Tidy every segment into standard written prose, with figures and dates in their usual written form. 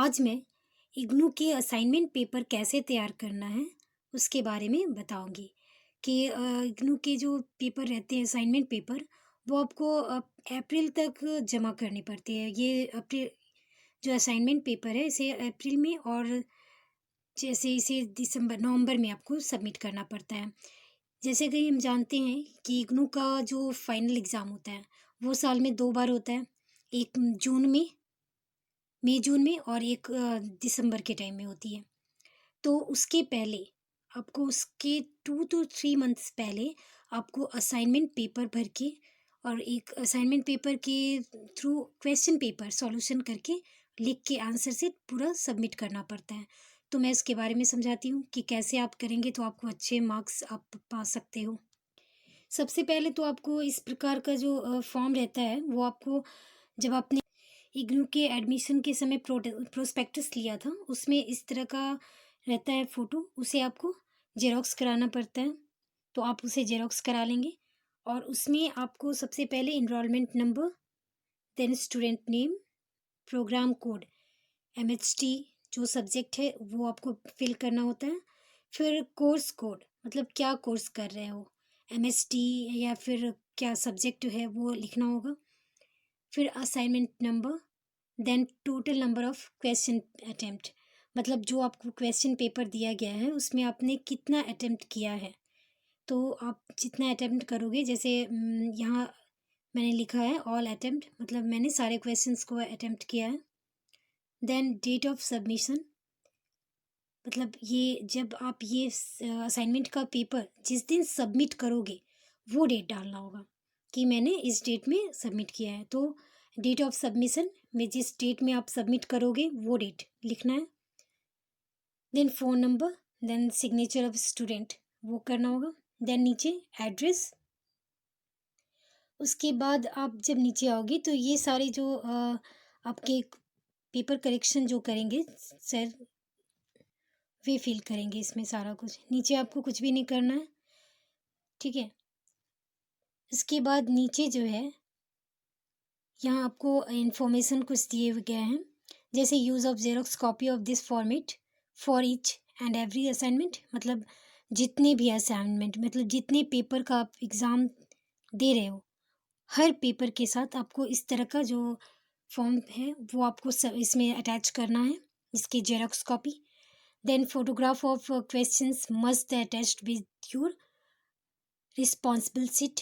आज मैं इग्नू के असाइनमेंट पेपर कैसे तैयार करना है उसके बारे में बताऊंगी कि इग्नू के जो पेपर रहते हैं असाइनमेंट पेपर वो आपको अप्रैल तक जमा करने पड़ते हैं। ये अप्रैल जो असाइनमेंट पेपर है इसे अप्रैल में और जैसे इसे दिसंबर नवंबर में आपको सबमिट करना पड़ता है। जैसे कि हम जानते हैं कि इग्नू का जो फाइनल एग्ज़ाम होता है वो साल में 2 बार होता है। एक जून में मई जून में और एक दिसंबर के टाइम में होती है। तो उसके पहले आपको उसके 2 to 3 मंथ्स पहले आपको असाइनमेंट पेपर भर के और एक असाइनमेंट पेपर के थ्रू क्वेश्चन पेपर सॉल्यूशन करके लिख के आंसर से पूरा सबमिट करना पड़ता है। तो मैं इसके बारे में समझाती हूँ कि कैसे आप करेंगे तो आपको अच्छे मार्क्स आप पा सकते हो। सबसे पहले तो आपको इस प्रकार का जो फॉर्म रहता है वो आपको जब आपने इग्नू के एडमिशन के समय प्रोस्पेक्टस लिया था उसमें इस तरह का रहता है फ़ोटो, उसे आपको ज़ेरॉक्स कराना पड़ता है। तो आप उसे ज़ेरॉक्स करा लेंगे और उसमें आपको सबसे पहले enrolment number, then student name, programme code, MHT जो सब्जेक्ट है वो आपको फिल करना होता है। फिर कोर्स कोड मतलब क्या कोर्स कर रहे हो, एमएचटी या फिर क्या सब्जेक्ट है वो लिखना होगा। फिर assignment number, then total number of question attempt मतलब जो आपको क्वेश्चन पेपर दिया गया है उसमें आपने कितना अटेम्प्ट किया है। तो आप जितना अटेम्प्ट करोगे जैसे यहाँ मैंने लिखा है ऑल अटेम्प्ट मतलब मैंने सारे क्वेश्चंस को अटेम्प्ट किया है। देन डेट ऑफ सबमिशन मतलब ये जब आप ये असाइनमेंट का पेपर जिस दिन सबमिट करोगे वो डेट डालना होगा कि मैंने इस डेट में सबमिट किया है। तो डेट ऑफ सबमिशन में जिस डेट में आप सबमिट करोगे वो डेट लिखना है। Then phone number, then signature of student वो करना होगा। देन नीचे एड्रेस। उसके बाद आप जब नीचे आओगे तो ये सारे जो आपके पेपर करेक्शन जो करेंगे सर वे फिल करेंगे इसमें सारा कुछ। नीचे आपको कुछ भी नहीं करना है, ठीक है। इसके बाद नीचे जो है यहाँ आपको इन्फॉर्मेशन कुछ दिए गए हैं जैसे use of xerox copy of this format for each and every assignment मतलब जितने भी असाइनमेंट मतलब जितने पेपर का आप एग्ज़ाम दे रहे हो हर पेपर के साथ आपको इस तरह का जो फॉर्म है वो आपको सब इसमें अटैच करना है, इसकी xerox copy. Then photograph of questions must attached with your responsible sheet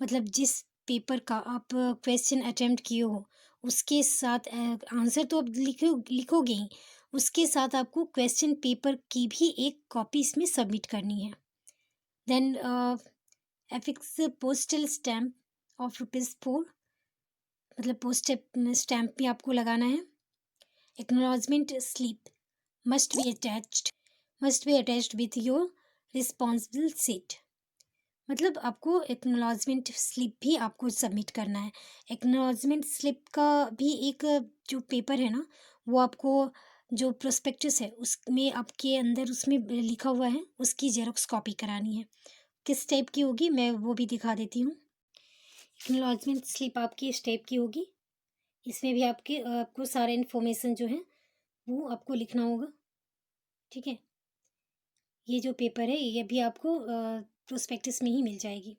मतलब जिस पेपर का आप क्वेश्चन अटेम्प्ट किए हो उसके साथ आंसर तो आप लिखोगे ही, उसके साथ आपको क्वेश्चन पेपर की भी एक कॉपी इसमें सबमिट करनी है। Then affix postal stamp of ₹4 मतलब पोस्ट स्टैम्प भी आपको लगाना है। Acknowledgement slip must be attached with your responsible sheet मतलब आपको एक्नॉलेजमेंट स्लिप भी आपको सबमिट करना है। एक्नॉलेजमेंट स्लिप का भी एक जो पेपर है ना वो आपको जो प्रोस्पेक्टस है उसमें आपके अंदर उसमें लिखा हुआ है उसकी जेरोक्स कॉपी करानी है। किस टाइप की होगी मैं वो भी दिखा देती हूँ। एक्नॉलेजमेंट स्लिप आपकी इस टाइप की होगी, इसमें भी आपको सारे इन्फॉर्मेशन जो है वो आपको लिखना होगा, ठीक है। ये जो पेपर है ये भी आपको प्रोस्पेक्टस में ही मिल जाएगी।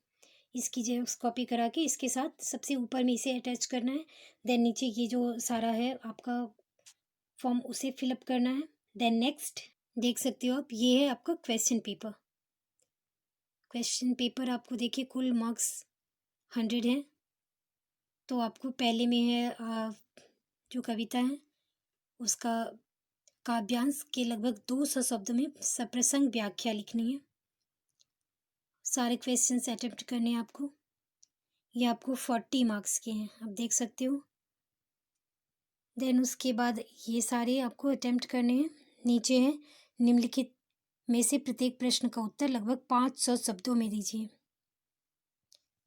इसकी जेरोक्स कॉपी करा के इसके साथ सबसे ऊपर में इसे अटैच करना है। देन नीचे ये जो सारा है आपका फॉर्म उसे फिलअप करना है। देन नेक्स्ट देख सकते हो आप ये है आपका क्वेश्चन पेपर। क्वेश्चन पेपर आपको देखिए कुल मार्क्स 100 हैं। तो आपको पहले में है जो कविता है उसका काव्यांश के लगभग 200 शब्दों में सप्रसंग व्याख्या लिखनी है। सारे क्वेश्चंस अटेम्प्ट करने हैं आपको। ये आपको 40 मार्क्स के हैं, आप देख सकते हो। देन उसके बाद ये सारे आपको अटेम्प्ट करने हैं। नीचे है निम्नलिखित में से प्रत्येक प्रश्न का उत्तर लगभग 500 शब्दों में दीजिए।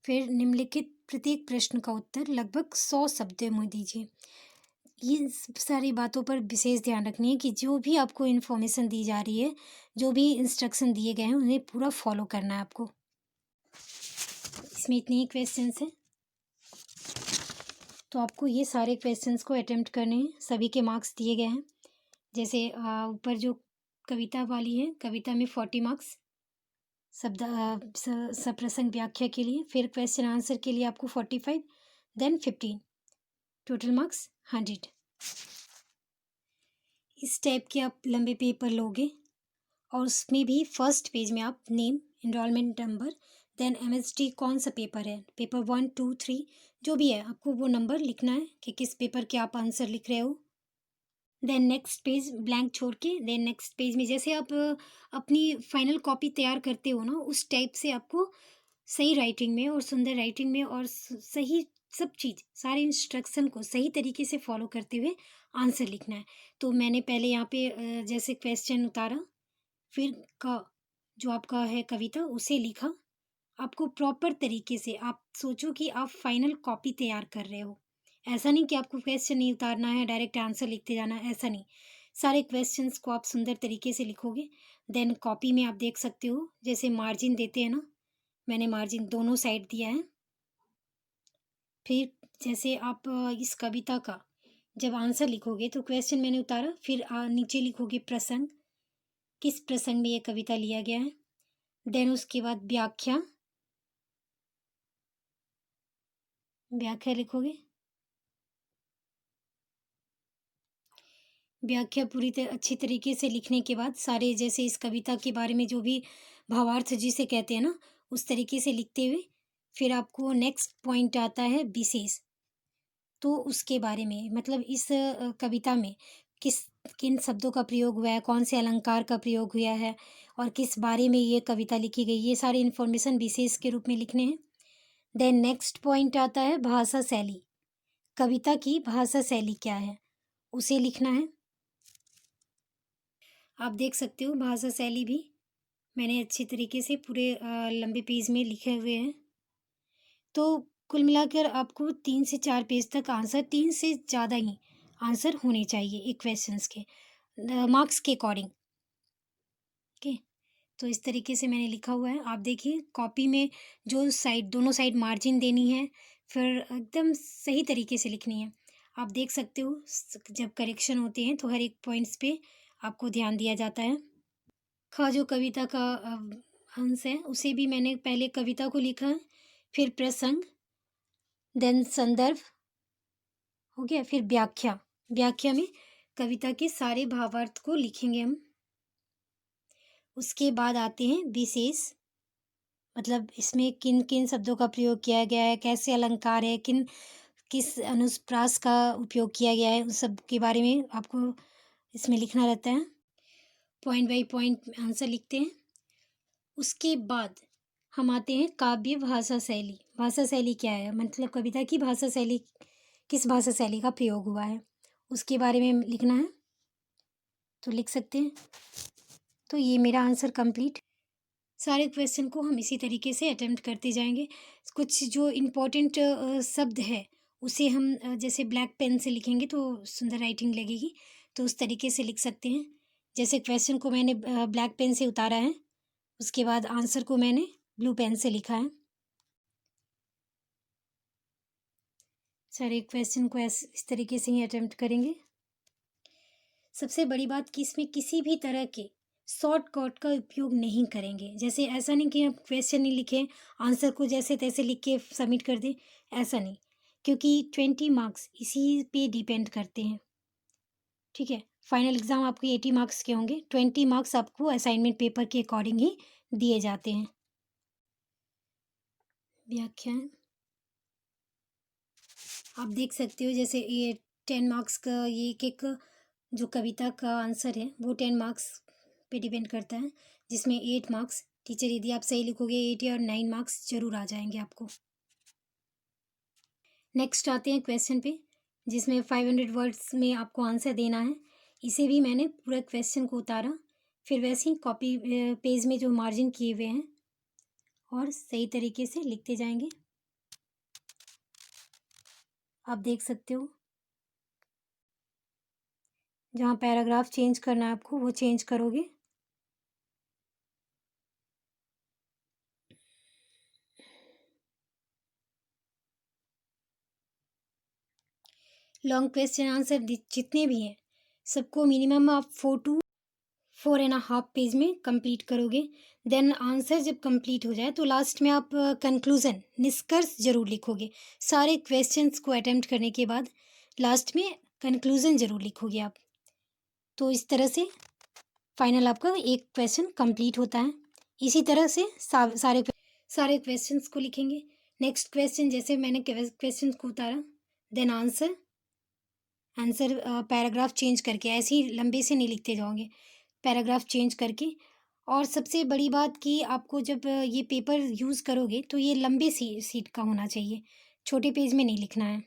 फिर निम्नलिखित प्रत्येक प्रश्न का उत्तर लगभग 100 शब्दों में दीजिए। ये सारी बातों पर विशेष ध्यान रखनी है कि जो भी आपको इन्फॉर्मेशन दी जा रही है, जो भी इंस्ट्रक्शन दिए गए हैं उन्हें पूरा फॉलो करना है आपको। इसमें इतने ही क्वेश्चंस हैं। तो आपको ये सारे क्वेश्चंस को अटेम्प्ट करने हैं, सभी के मार्क्स दिए गए हैं। जैसे ऊपर जो कविता वाली है, कविता में 40 मार्क्स, शब्द सप्रसंग व्याख्या के लिए, फिर क्वेश्चन आंसर के लिए आपको 45, देन 15, टोटल मार्क्स 100। इस टाइप के आप लंबे पेपर लोगे और उसमें भी फर्स्ट पेज में आप name, enrolment number, then MST कौन सा पेपर है, पेपर 1 2 3 जो भी है, आपको वो नंबर लिखना है कि किस पेपर के आप आंसर लिख रहे हो। देन नेक्स्ट पेज ब्लैंक छोड़ के, देन नेक्स्ट पेज में जैसे आप अपनी फाइनल कॉपी तैयार करते हो ना, उस टाइप से आपको सही राइटिंग में और सुंदर राइटिंग में और सही सब चीज़, सारे इंस्ट्रक्शन को सही तरीके से फॉलो करते हुए आंसर लिखना है। तो मैंने पहले यहाँ पे जैसे क्वेश्चन उतारा, फिर का जो आपका है कविता उसे लिखा। आपको प्रॉपर तरीके से आप सोचो कि आप फाइनल कॉपी तैयार कर रहे हो। ऐसा नहीं कि आपको क्वेश्चन नहीं उतारना है, डायरेक्ट आंसर लिखते जाना है, ऐसा नहीं। सारे क्वेश्चंस को आप सुंदर तरीके से लिखोगे। देन कॉपी में आप देख सकते हो जैसे मार्जिन देते हैं ना, मैंने मार्जिन दोनों साइड दिया है। फिर जैसे आप इस कविता का जब आंसर लिखोगे तो क्वेश्चन मैंने उतारा, फिर नीचे लिखोगे प्रसंग, किस प्रसंग में ये कविता लिया गया है। देन उसके बाद व्याख्या, व्याख्या लिखोगे। व्याख्या पूरी अच्छी तरीके से लिखने के बाद सारे जैसे इस कविता के बारे में जो भी भावार्थ जिसे कहते हैं ना, उस तरीके से लिखते हुए फिर आपको नेक्स्ट पॉइंट आता है विशेष। तो उसके बारे में मतलब इस कविता में किस किन शब्दों का प्रयोग हुआ है, कौन से अलंकार का प्रयोग हुआ है और किस बारे में ये कविता लिखी गई, ये सारी इन्फॉर्मेशन विशेष के रूप में लिखने हैं। देन नेक्स्ट पॉइंट आता है भाषा शैली, कविता की भाषा शैली क्या है उसे लिखना है। आप देख सकते हो भाषा शैली भी मैंने अच्छी तरीके से पूरे लंबे पेज में लिखे हुए हैं। तो कुल मिलाकर आपको 3 से 4 पेज तक आंसर, 3 से ज़्यादा ही आंसर होने चाहिए एक क्वेश्चंस के मार्क्स के अकॉर्डिंग। ओके, तो इस तरीके से मैंने लिखा हुआ है। आप देखिए कॉपी में जो साइड, दोनों साइड मार्जिन देनी है, फिर एकदम सही तरीके से लिखनी है। आप देख सकते हो जब करेक्शन होते हैं तो हर एक पॉइंट्स पे आपको ध्यान दिया जाता है। खा जो कविता का अंश है उसे भी मैंने पहले कविता को लिखा, फिर प्रसंग, देन संदर्भ हो गया, फिर व्याख्या। व्याख्या में कविता के सारे भावार्थ को लिखेंगे हम। उसके बाद आते हैं विशेष, मतलब इसमें किन किन शब्दों का प्रयोग किया गया है, कैसे अलंकार है, किस अनुप्रास का उपयोग किया गया है, उस सब के बारे में आपको इसमें लिखना रहता है। पॉइंट बाय पॉइंट आंसर लिखते हैं। उसके बाद हम आते हैं काव्य भाषा शैली। भाषा शैली क्या है, मतलब कविता की भाषा शैली, किस भाषा शैली का प्रयोग हुआ है उसके बारे में लिखना है। तो लिख सकते हैं। तो ये मेरा आंसर कंप्लीट। सारे क्वेश्चन को हम इसी तरीके से अटेम्प्ट करते जाएंगे। कुछ जो इम्पोर्टेंट शब्द है उसे हम जैसे ब्लैक पेन से लिखेंगे तो सुंदर राइटिंग लगेगी, तो उस तरीके से लिख सकते हैं। जैसे क्वेश्चन को मैंने ब्लैक पेन से उतारा है, उसके बाद आंसर को मैंने ब्लू पेन से लिखा है। सारे क्वेश्चन को इस तरीके से ही अटेम्प्ट करेंगे। सबसे बड़ी बात कि इसमें किसी भी तरह के शॉर्टकट का उपयोग नहीं करेंगे। जैसे ऐसा नहीं कि आप क्वेश्चन नहीं लिखें, आंसर को जैसे तैसे लिख के सबमिट कर दें, ऐसा नहीं, क्योंकि 20 मार्क्स इसी पे डिपेंड करते हैं। ठीक है, फाइनल एग्ज़ाम आपके 80 मार्क्स के होंगे, 20 मार्क्स आपको असाइनमेंट पेपर के अकॉर्डिंग ही दिए जाते हैं। व्याख्यान आप देख सकते हो, जैसे ये 10 मार्क्स का ये एक जो कविता का आंसर है वो 10 मार्क्स पे डिपेंड करता है, जिसमें 8 मार्क्स टीचर, यदि आप सही लिखोगे 8 या 9 मार्क्स जरूर आ जाएंगे आपको। नेक्स्ट आते हैं क्वेश्चन पे, जिसमें 500 वर्ड्स में आपको आंसर देना है। इसे भी मैंने पूरा क्वेश्चन को उतारा, फिर वैसे ही कॉपी पेज में जो मार्जिन किए हुए हैं और सही तरीके से लिखते जाएंगे। आप देख सकते हो जहाँ पैराग्राफ चेंज करना है आपको वो चेंज करोगे। लॉन्ग क्वेश्चन आंसर जितने भी हैं सबको मिनिमम आप 4 to 4.5 पेज में कंप्लीट करोगे। देन आंसर जब कंप्लीट हो जाए तो लास्ट में आप कंक्लूज़न निष्कर्ष ज़रूर लिखोगे। सारे क्वेश्चंस को अटेम्प्ट करने के बाद लास्ट में कंक्लूज़न ज़रूर लिखोगे आप। तो इस तरह से फाइनल आपका एक क्वेश्चन कंप्लीट होता है। इसी तरह से सारे क्वेश्चंस को लिखेंगे। नेक्स्ट क्वेश्चन जैसे मैंने क्वेश्चन को उतारा, देन आंसर पैराग्राफ चेंज करके, ऐसे ही लंबे से नहीं लिखते जाओगे, पैराग्राफ चेंज करके। और सबसे बड़ी बात कि आपको जब ये पेपर यूज़ करोगे तो ये लंबे सीट का होना चाहिए, छोटे पेज में नहीं लिखना है।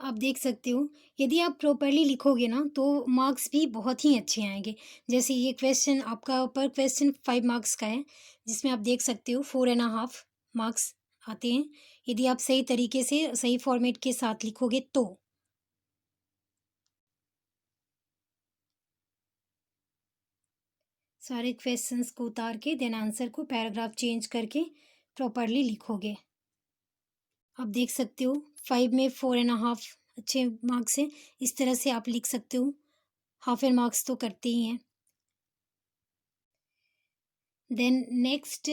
आप देख सकते हो यदि आप प्रॉपरली लिखोगे ना तो मार्क्स भी बहुत ही अच्छे आएंगे। जैसे ये क्वेश्चन आपका पर क्वेश्चन 5 मार्क्स का है, जिसमें आप देख सकते हो 4.5 मार्क्स आते हैं यदि आप सही तरीके से सही फॉर्मेट के साथ लिखोगे तो। सारे क्वेश्चंस को उतार के देन आंसर को पैराग्राफ चेंज करके प्रॉपरली लिखोगे। आप देख सकते हो 5 में 4.5 अच्छे मार्क्स हैं। इस तरह से आप लिख सकते हो, हाफ एन मार्क्स तो करते ही हैं। देन नेक्स्ट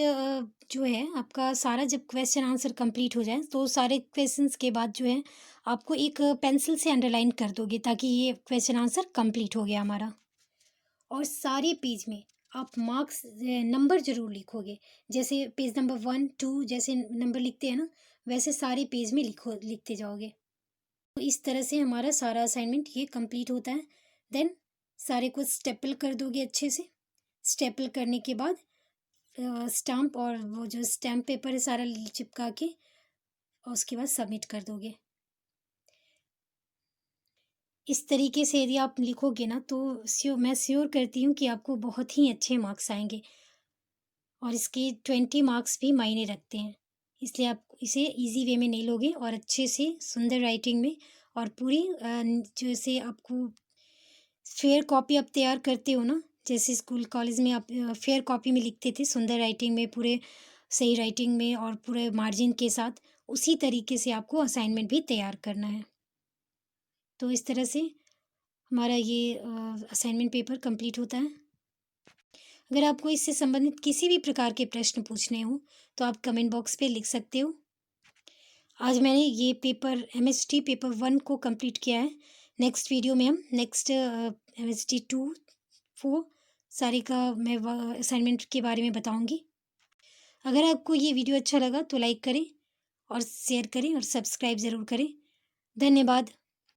जो है आपका सारा जब क्वेश्चन आंसर कंप्लीट हो जाए तो सारे क्वेश्चंस के बाद जो है आपको एक पेंसिल से अंडरलाइन कर दोगे ताकि ये क्वेश्चन आंसर कंप्लीट हो गया हमारा। और सारे पेज में आप मार्क्स नंबर ज़रूर लिखोगे। जैसे पेज नंबर 1 2 जैसे नंबर लिखते हैं ना, वैसे सारे पेज में लिखते जाओगे। तो इस तरह से हमारा सारा असाइनमेंट ये कंप्लीट होता है। देन सारे को स्टेपल कर दोगे अच्छे से। स्टेपल करने के बाद स्टाम्प और वो जो स्टैम्प पेपर है सारा चिपका के और उसके बाद सबमिट कर दोगे। इस तरीके से यदि आप लिखोगे ना तो मैं श्योर करती हूँ कि आपको बहुत ही अच्छे मार्क्स आएंगे। और इसके 20 मार्क्स भी मायने रखते हैं, इसलिए आप इसे इजी वे में नहीं लोगे और अच्छे से सुंदर राइटिंग में और पूरी जैसे आपको फेयर कॉपी आप तैयार करते हो ना, जैसे स्कूल कॉलेज में आप फेयर कॉपी में लिखते थे सुंदर राइटिंग में, पूरे सही राइटिंग में और पूरे मार्जिन के साथ, उसी तरीके से आपको असाइनमेंट भी तैयार करना है। तो इस तरह से हमारा ये असाइनमेंट पेपर कंप्लीट होता है। अगर आपको इससे संबंधित किसी भी प्रकार के प्रश्न पूछने हो तो आप कमेंट बॉक्स पे लिख सकते हो। आज मैंने ये पेपर MST पेपर 1 को कंप्लीट किया है। नेक्स्ट वीडियो में हम नेक्स्ट MST 2 4 सारे का मैं असाइनमेंट के बारे में बताऊंगी। अगर आपको ये वीडियो अच्छा लगा तो लाइक करें और शेयर करें और सब्सक्राइब ज़रूर करें। धन्यवाद।